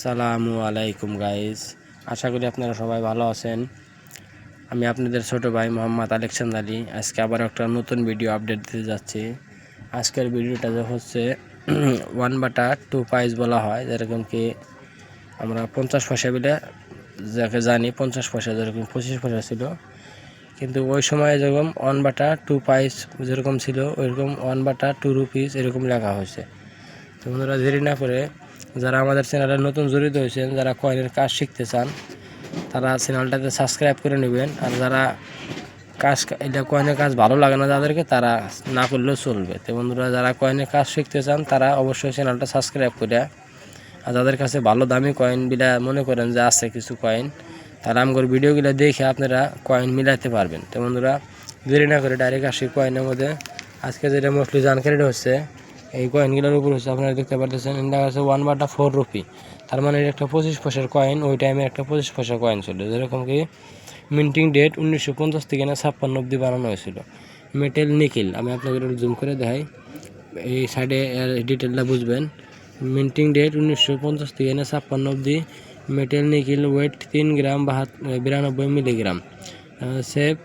সালামু আলাইকুম গাইস, আশা করি আপনারা সবাই ভালো আছেন। আমি আপনাদের ছোট ভাই মোহাম্মদ আলেকজান্ডার আলী। আজকে আবার একটা নতুন ভিডিও আপডেট দিতে যাচ্ছি। আজকের ভিডিওটা হচ্ছে 1/2 পাইস বলা হয়, যেরকম কি আমরা 50 পয়সা বলে যাকে জানি। 50 পয়সা যেরকম 25 পয়সা ছিল, কিন্তু ওই সময় যেরকম 1/2 পাইস যেরকম ছিল ওইরকম 1/2 রুপিস এরকম লেখা হয়েছে। তো বন্ধুরা, দেরি না করে যারা আমাদের চ্যানেলে নতুন জড়িত হয়েছেন, যারা কয়েনের কাজ শিখতে চান, তারা চ্যানেলটাতে সাবস্ক্রাইব করে নেবেন। আর যারা এটা কয়েনের কাজ ভালো লাগে না যাদেরকে, তারা না করলেও চলবে। তো বন্ধুরা, যারা কয়েনের কাজ শিখতে চান তারা অবশ্যই চ্যানেলটা সাবস্ক্রাইব করে, আর যাদের কাছে ভালো দামি কয়েনগুলা মনে করেন যে আছে কিছু কয়েন, তারা আমার ভিডিওগুলো দেখে আপনারা কয়েন মিলাইতে পারবেন। তো বন্ধুরা, দেরি না করে ডাইরেক্ট আসি কয়েনের মধ্যে। আজকে যেটা মোস্টলি জানকারিটা হচ্ছে এই কয়েনগুলোর উপর হচ্ছে, আপনারা দেখতে পারতেছেন এটা হচ্ছে 1/4 রুপি। তার মানে এটা একটা 25 পয়সার কয়েন। ওই টাইমে একটা 25 পয়সার কয়েন ছিল, যেরকম কি মিন্টিং ডেট 1950 থেকে 56 অব্দি বানানো হয়েছিল। মেটেল নিকেল, আমি আপনাদের জুম করে দেখাই, এই সাইডে ডিটেলটা বুঝবেন। মিন্টিং ডেট 1950 থেকে 56 অব্দি। মেটেল নিকেল, ওয়েট 3 গ্রাম 92 মিলিগ্রাম। সেপ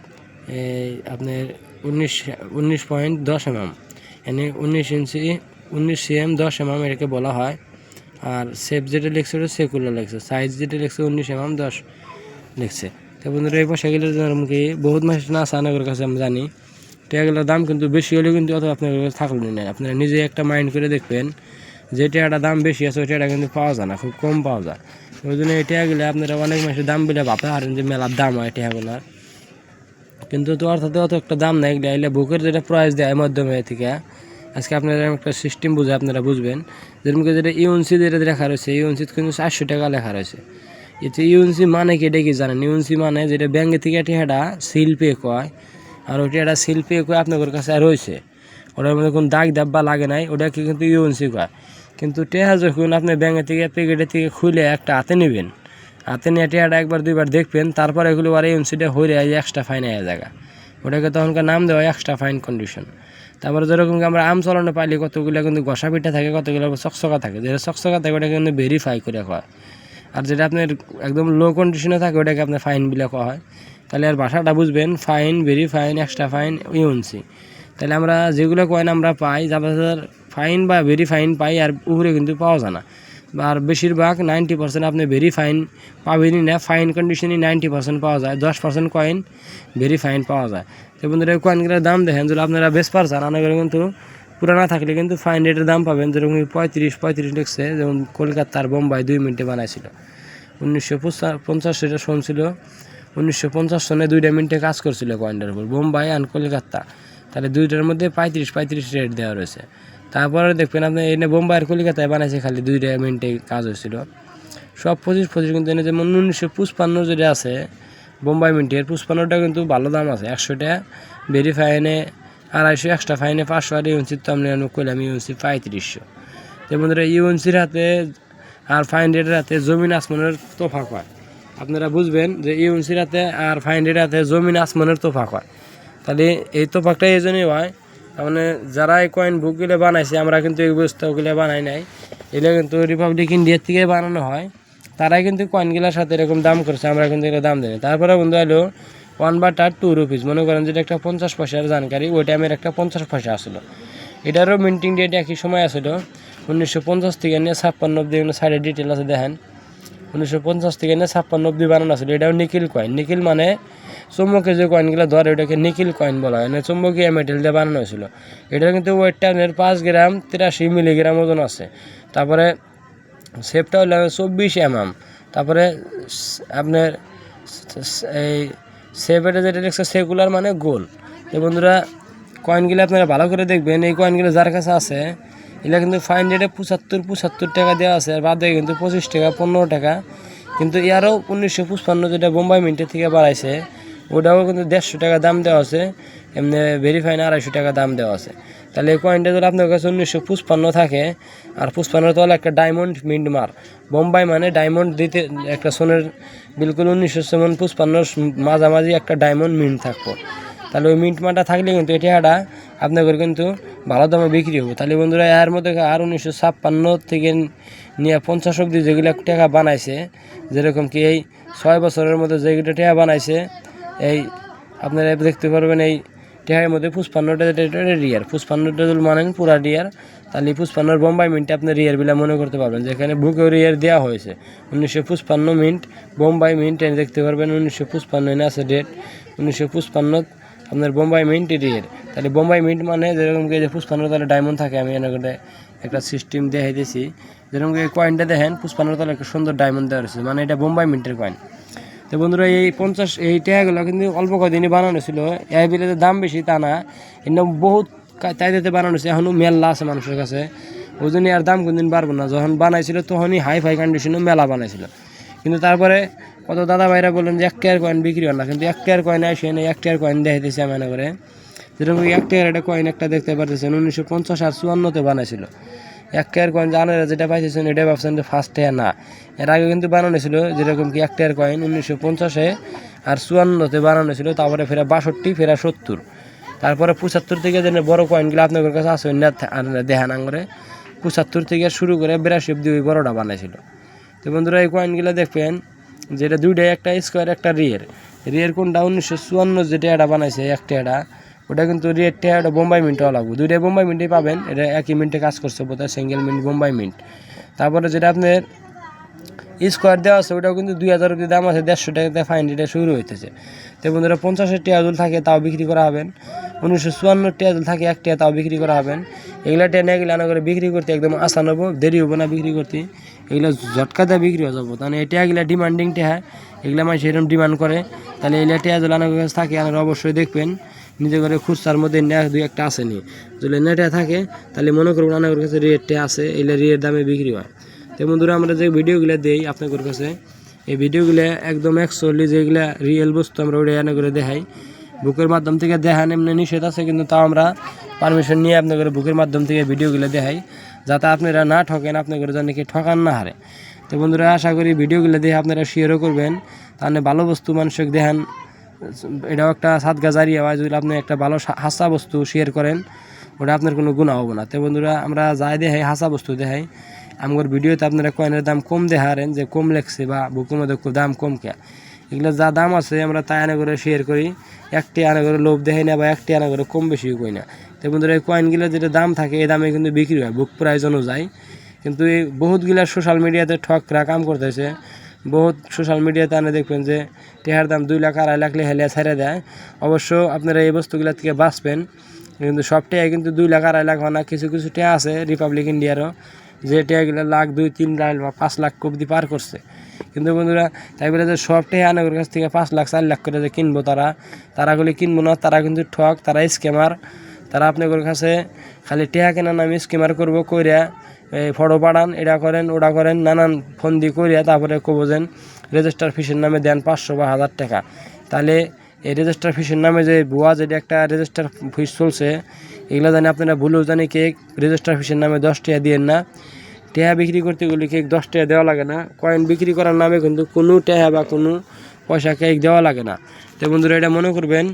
আপনার 19.10 mm, এনে 19 ইঞ্চি 19 cm 10 mm এটাকে বলা হয়। আর সেপ যেটা লিখছে ওটা সেকুলার লিখছে, সাইজ যেটা লিখছে 19 mm 10 লিখছে। তো বন্ধুরা, এই পয়সাগুলোর কি বহুত মাস না সানাগর কাছে আমি জানি, টাকাগুলোর দাম কিন্তু বেশি হলেও কিন্তু অত আপনার কাছে থাকলো না। আপনারা নিজে একটা মাইন্ড করে দেখবেন, যে টাকাটা দাম বেশি আছে ওই টাকাটা কিন্তু পাওয়া যায় না, খুব কম পাওয়া যায়। ওই জন্য এই টাকাগুলো আপনারা অনেক মাসের দাম বলে ভাবতে পারেন যে মেলার দাম হয় টাকাগুলার, কিন্তু তো অর্থাৎ অত একটা দাম নাই। এগুলো বুকের যেটা প্রাইস দেয় মাধ্যমে থেকে। আজকে আপনারা একটা সিস্টেম বুঝে আপনারা বুঝবেন, যেরকম যেটা ইউএনসি যেটা লেখা রয়েছে, ইউএনসি কিন্তু 400 টাকা লেখা রয়েছে। এতে ইউএনসি মানে কি, এটা কি জানেন? ইউএনসি মানে যেটা ব্যাঙ্কে থেকে এটা সিল পে কয়, আর ওইটা একটা সিল পে কয় আপনাদের কাছে রয়েছে, ওটার মধ্যে কোনো দাগ দাব্বা লাগে নাই, ওটাকে কিন্তু ইউএনসি কয়। কিন্তু টেহা যখন আপনি ব্যাঙ্কের থেকে প্যাকেটের থেকে খুলে একটা হাতে নেবেন, হাতে নিয়ে টেহাটা একবার দুইবার দেখবেন, তারপরে এগুলো আর ইউএনসিটা হয়ে এক্সট্রা ফাইন আয়া জায়গা, ওটাকে তখনকার নাম দেওয়া এক্সট্রা ফাইন কন্ডিশন। তারপরে যেরকম আমরা আম চলনে পাইলে কতগুলো কিন্তু ঘষা পিঠা থাকে, কতগুলো চকচকা থাকে। যেটা চকচকা থাকে ওটাকে কিন্তু ভেরিফাই করে কয়, আর যেটা আপনার একদম লো কন্ডিশনে থাকে ওটাকে আপনার ফাইন বিলে কয়া হয়। তাহলে আর ভাষাটা বুঝবেন, fine, very fine, extra fine, UNC. তাহলে আমরা যেগুলো কয়েন আমরা পাই, যাদের ফাইন বা ভেরি ফাইন পাই, আর উপরে কিন্তু পাওয়া যায় না। আর বেশিরভাগ 90% আপনি ভেরি ফাইন পাবেনই না, ফাইন কন্ডিশনই 90% পাওয়া যায়, 10% কয়েন ভেরি ফাইন পাওয়া যায়। তো বন্ধুরা, এই কয়েনগুলোর দাম দেখেন, যদি আপনারা বেশ পারছেন আনাগুলো কিন্তু পুরানা থাকলে কিন্তু ফাইন রেটের দাম পাবেন। যেরকম 35 লিখছে, যেমন কলকাতার বোম্বাই 2 মিনিটে বানাইছিল 1950, সেটা শুনছিল 1950 সনে 2 মিনিটে কাজ করছিল কয়েনটার উপর, বোম্বাই আর কলকাতা। তাহলে দুইটার মধ্যে 35 রেট দেওয়া রয়েছে। তারপরে দেখবেন আপনি এনে বোম্বাই আর কলকাতায় বানাইছে, খালি 2 মিনিটে কাজ হয়েছিল। সব 25 কিন্তু এনে যেমন 1955 যেটা আছে বোম্বাই মিন্টের 55টা কিন্তু ভালো দাম আছে, 100 টাকা ভেরি ফাইনে, 250 এক্সট্রা ফাইনে 500, আর ইউএনসির তো আমি কইলাম ইউএনসি 3500। তো বন্ধুরা, ইউএনসির হাতে আর ফাইন রেটের হাতে জমিন আসমানের তোফাক হয়। আপনারা বুঝবেন যে ইউএনসির হাতে আর ফাইন রেটের হাতে জমিন আসমানের তোফাক হয়। তাহলে এই তোফাকটা এই জন্যই হয়, মানে যারা এই কয়েন বুকগুলো বানাইছে, আমরা কিন্তু এই বস্তুগুলো বানাই নাই, এগুলো কিন্তু রিপাবলিক ইন্ডিয়ার থেকে বানানো হয়। তারাই কিন্তু কয়েনগুলোর সাথে এরকম দাম করছে, আমরা কিন্তু এগুলো দাম দিই। তারপরে বন্ধু হলো 1/2 রুপিস, মনে করেন যেটা একটা 50 পয়সার জানকারি, ওই টাইমের একটা 50 পয়সা আসলো। এটারও মিন্টিং ডেট একই সময় আসলো 1950 থেকে 56 অব্দি। সাইডে ডিটেল আছে দেখেন, 1950 থেকে 56 অব্দি বানানো আসলো। এটাও নিকেল কয়েন। নিকেল মানে চুম্বকে যে কয়েনগুলো ধরে ওটাকে নিকেল কয়েন বলা হয়, চুম্বকীয় মেটেল দিয়ে বানানো হয়েছিল। এটার কিন্তু ওয়েটটা 5 গ্রাম 83 মিলিগ্রাম ওজন আছে। তারপরে শেপটা হলো 24 mm। তারপরে আপনার এই শেপেটা যেটা দেখছে সেকুলার মানে গোল। তো বন্ধুরা, কয়েনগুলো আপনারা ভালো করে দেখবেন, এই কয়েনগুলো যার কাছে আছে এগুলো কিন্তু ফাইন রেটে 75 টাকা দেওয়া আছে, আর বাদে কিন্তু 25 টাকা 15 টাকা। কিন্তু এরও 1955 যেটা বোম্বাই মিন্টের থেকে বাড়াইছে, ওটাও কিন্তু 150 টাকা দাম দেওয়া আছে, এমনি ভেরিফাইন 250 টাকা দাম দেওয়া আছে। তাহলে এই কয়েনটা যদি আপনার কাছে 1955 থাকে, আর 55 তলে একটা ডায়মন্ড মিন্ট মার, বোম্বাই মানে ডায়মন্ড দিতে একটা সোনের বিলকুল 1955 মাঝামাঝি একটা ডায়মন্ড মিন্ট থাকবো। তাহলে ওই মিন্ট মারটা থাকলে কিন্তু এটা আপনাদের কিন্তু ভালো দামে বিক্রি হবে। তাহলে বন্ধুরা এর মধ্যে আর 1956 থেকে নিয়ে 50 অব্দি যেগুলো টাকা বানাইছে, যেরকম কি এই 6 বছরের মধ্যে যেগুলো টাকা বানাইছে, এই আপনারা দেখতে পারবেন এই টাকার মধ্যে 55টা রিয়ার, 55টা যদি মানেন পুরা রিয়ার, তাহলে 55 বোম্বাই মিন্টে আপনি রিয়ার বিলা মনে করতে পারবেন, যেখানে বুকেও রিয়ার দেওয়া হয়েছে 1955 মিন্ট বোম্বাই মিন্ট দেখতে পারবেন। 1955 আছে ডেট, 1955 আপনার বোম্বাই মিন্ট রিয়ার। তাহলে বোম্বাই মিন্ট মানে যেরকম কি যে 55 তাহলে ডায়মন্ড থাকে, আমি এনে একটা সিস্টেম দেখাই দিয়েছি। যেরকম এই কয়েনটা দেখেন 55 তাহলে একটা সুন্দর ডায়মন্ড দেওয়া রয়েছে, মানে এটা বোম্বাই মিন্টের কয়েন। তো বন্ধুরা এই 50 এই টাকাগুলো কিন্তু অল্প কদিনই বানানো ছিল, এই বিলেতে দাম বেশি তা না, এর বহুত চাইতে বানানো হয়েছে, এখনও মেলা আছে মানুষের কাছে, ওই জন্য আর দাম কোনদিন বাড়বো না। যখন বানাইছিল তখনই হাই ফাই কন্ডিশনে মেলা বানাইছিল, কিন্তু তারপরে কত দাদা ভাইরা বললেন যে 1 টাকার কয়েন বিক্রি হয় না, কিন্তু 1 টাকার কয়েন আসে না, 1 টাকার কয়েন দেখাইতেছে মনে করে। যেরকম 1 টাকার একটা কয়েন একটা দেখতে পারতেছেন 1950 আর 54-তে বানাইছিল। 1 টাকার কয়েন জানেন যেটা পাইতেছেন এটা ভাবছেন যে ফার্স্ট টাকা না, এর আগে কিন্তু বানানো ছিল যেরকম কি 1 টাকার কয়েন 1950-এ আর 54-তে বানানো ছিল, তারপরে ফেরা 62, ফেরা 70, তারপরে 75 থেকে যে বড় কয়েনগুলো আপনাদের কাছে আছে না দেখান আঙরে, 75 থেকে শুরু করে 82 অব্দি ওই বড়টা বানাইছিল। তো বন্ধুরা এই কয়েনগুলো দেখবেন যেটা দুইটাই, একটা স্কোয়ার একটা রিয়ের কোনটা 1954 যেটা এটা বানাইছে 1 টাকাটা, ওটা কিন্তু রিয়ের টাকাটা বোম্বাই মিন্টও লাগবে, দুইটাই বোম্বাই মিন্টেই পাবেন, এটা একই মিন্টে কাজ করছে বোধহয়, সিঙ্গেল মিন্ট বোম্বাই মিন্ট। তারপরে যেটা আপনার স্কোয়ার দেওয়া আছে ওটাও কিন্তু 2000 অব্দি দাম আছে, 150 টাকাতে ফাইন এটা শুরু হইতেছে। তো বন্ধুরা 50-এর টেয়াজুল থাকে তাও বিক্রি করা হবেন, 1954 টেয়াজুল থাকে 1 টাকা তাও বিক্রি করা হবেন। এগুলা টেনে এগুলো আনা করে বিক্রি করতে একদম আসান হবো, দেরি হবো না বিক্রি করতে, এগুলো ঝটকা দিয়ে বিক্রি হয়ে যাবো। তাহলে এই টেয়াগুলা ডিমান্ডিং টেহা, এগুলো মানুষ এরকম ডিমান্ড করে, তাহলে এগুলো টেয়াজুল আনার কাছে থাকে, আপনারা অবশ্যই দেখবেন নিজে করে খুচরার মধ্যে দুই একটা আসেনি, যদি নেটে থাকে তাহলে মনে করবেন আনার কাছে রেটটা আছে, এগুলো রিয়ের দামে বিক্রি হয়। তো বন্ধুরা আমরা যে ভিডিওগুলো দেই আপনাদের কাছে, এই ভিডিওগুলো একদম অ্যাকচুয়ালি যেগুলো রিয়েল বস্তু আমরা ওটা এনে করে দেখাই, বুকের মাধ্যম থেকে দেখান এমনি নিষেধ আছে, কিন্তু তাও আমরা পারমিশন নিয়ে আপনাদের বুকের মাধ্যম থেকে ভিডিওগুলো দেখাই, যাতে আপনারা না ঠকেন, আপনাদের যেন কি ঠকান না হারে। তো বন্ধুরা আশা করি ভিডিওগুলো দেখে আপনারা শেয়ারও করবেন, তাহলে ভালো বস্তু মানুষকে দেখান, এটাও একটা সাদগা জারিয়া হয়, যদি আপনি একটা ভালো হাসা বস্তু শেয়ার করেন ওটা আপনার কোনো গুণা হবে না। তো বন্ধুরা আমরা যাই দেখাই হাসা বস্তু দেখাই, আমার ভিডিওতে আপনারা কয়েনের দাম কম দেখারেন, যে কম লেগছে বা বুকের মধ্যে দাম কম কে, এগুলো যা দাম আছে আমরা তাই আনা করে শেয়ার করি, একটি আনা করে লোভ দেখাই না বা একটি আনা করে কম বেশি কই না। তো বন্ধুরা এই কয়েনগুলো যেটা দাম থাকে এই দামে কিন্তু বিক্রি হয়, বুক প্রাইস অনুযায়ী। কিন্তু এই বহুতগুলা সোশ্যাল মিডিয়াতে ঠকরা কাম করতেছে, বহুত সোশ্যাল মিডিয়াতে আনে দেখবেন যে টেহার দাম 2 লাখ 2.5 লাখ হেলিয়া ছেড়ে দেয়। অবশ্য আপনারা এই বস্তুগুলো থেকে বাঁচবেন, কিন্তু সব টেয়া কিন্তু 2 লাখ 2.5 লাখ হয় না, কিছু কিছু টেয়া আছে রিপাবলিক ইন্ডিয়ারও যে টেয়াগুলো লাখ 2, 3 লাখ বা 5 লাখ অব্দি পার করছে। কিন্তু বন্ধুরা তাই বলে যে সব টেয়া আনার কাছ থেকে 5 লাখ 4 লাখ করে যে কিনবো, তারাগুলি কিনবো না, তারা কিন্তু ঠক, তারা স্ক্যামার, তারা আপনাদের কাছে খালি টেয়া কেনার নামে স্ক্যামার করবো, কইরা এই ফটো পাঠান, এটা করেন ওটা করেন, নানান ফোন দিয়ে করিয়া তারপরে কবজেন রেজিস্টার ফিসের নামে দেন 500 বা 1000 টাকা। তাহলে এই রেজিস্টার ফিসের নামে যে ভুয়া যেটা একটা রেজিস্টার ফিস চলছে, এগুলো জানি আপনারা ভুলেও জানি কেক রেজিস্টার ফিসের নামে 10 টাকা দিয়েন না। টেহা বিক্রি করতে গেলে কেক 10 টাকা দেওয়া লাগে না, কয়েন বিক্রি করার নামে কিন্তু কোনো টেহা বা কোনো পয়সা কেক দেওয়া লাগে না। তো বন্ধুরা এটা মনে করবেন,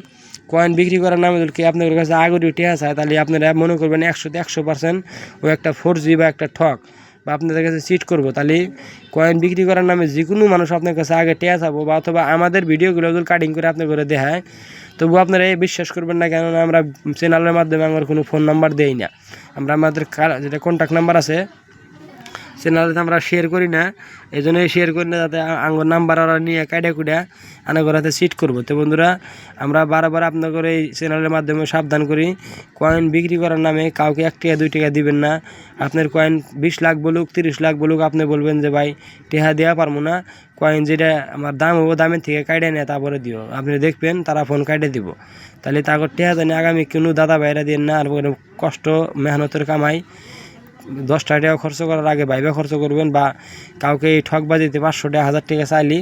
কয়েন বিক্রি করার নামে যদি আপনার কাছে আগের টেহা চায় তাহলে আপনারা মনে করবেন 100% ও একটা 4G বা একটা ঠক বা আপনাদের কাছে চিট করবো। তাহলে কয়েন বিক্রি করার নামে যে কোনো মানুষ আপনার কাছে আগে টেয়া চাবো, বা অথবা আমাদের ভিডিওগুলো যদি কাটিং করে আপনার করে দেখায়, তবু আপনারা এই বিশ্বাস করবেন না, কেননা আমরা চ্যানেলের মাধ্যমে আমার কোনো ফোন নাম্বার দেই না, আমরা আমাদের যেটা কন্ট্যাক্ট নাম্বার আছে চ্যানেলে আমরা শেয়ার করি না, এই জন্যই শেয়ার করি না, যাতে আঙ্গুর নাম্বার ওরা নিয়ে কাইডা কুইডা আনা করাতে সিট করবো। তো বন্ধুরা আমরা বারবার আপনাদের এই চ্যানেলের মাধ্যমে সাবধান করি, কয়েন বিক্রি করার নামে কাউকে 1 টাকা 2 টাকা দিবেন না। আপনার কয়েন 20 লাখ বলুক 30 লাখ বলুক, আপনি বলবেন যে ভাই টেহা দেওয়া পারবো না, কয়েন যেটা আমার দাম হবো দামের থেকে কাইডা নেয় তারপরে দিও, আপনি দেখবেন তারা ফোন কাইডে দিব, তাহলে তারপর টেহা জানি আগামী কোনো দাদা ভাইরা দিন না। আর কষ্ট মেহনতের কামাই 10 টাকা খরচ করার আগে ভাইবা খরচ করবেন, বা কাউকে এই ঠকবাজিতে 500 টাকা 1000 টাকা চাইলে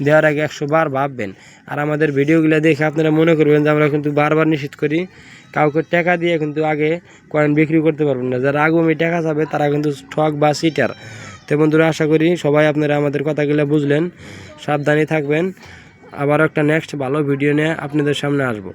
দেওয়ার আগে 100 বার ভাববেন। আর আমাদের ভিডিওগুলো দেখে আপনারা মনে করবেন যে আমরা কিন্তু বারবার নিষেধ করি, কাউকে টাকা দিয়ে কিন্তু আগে কয়েন বিক্রি করতে পারবেন না, যারা আগামী টাকা চাবে তারা কিন্তু ঠক বা সিটার। তো বন্ধুরা আশা করি সবাই আপনারা আমাদের কথাগুলো বুঝলেন, সাবধানে থাকবেন, আবার একটা নেক্সট ভালো ভিডিও নিয়ে আপনাদের সামনে আসবো।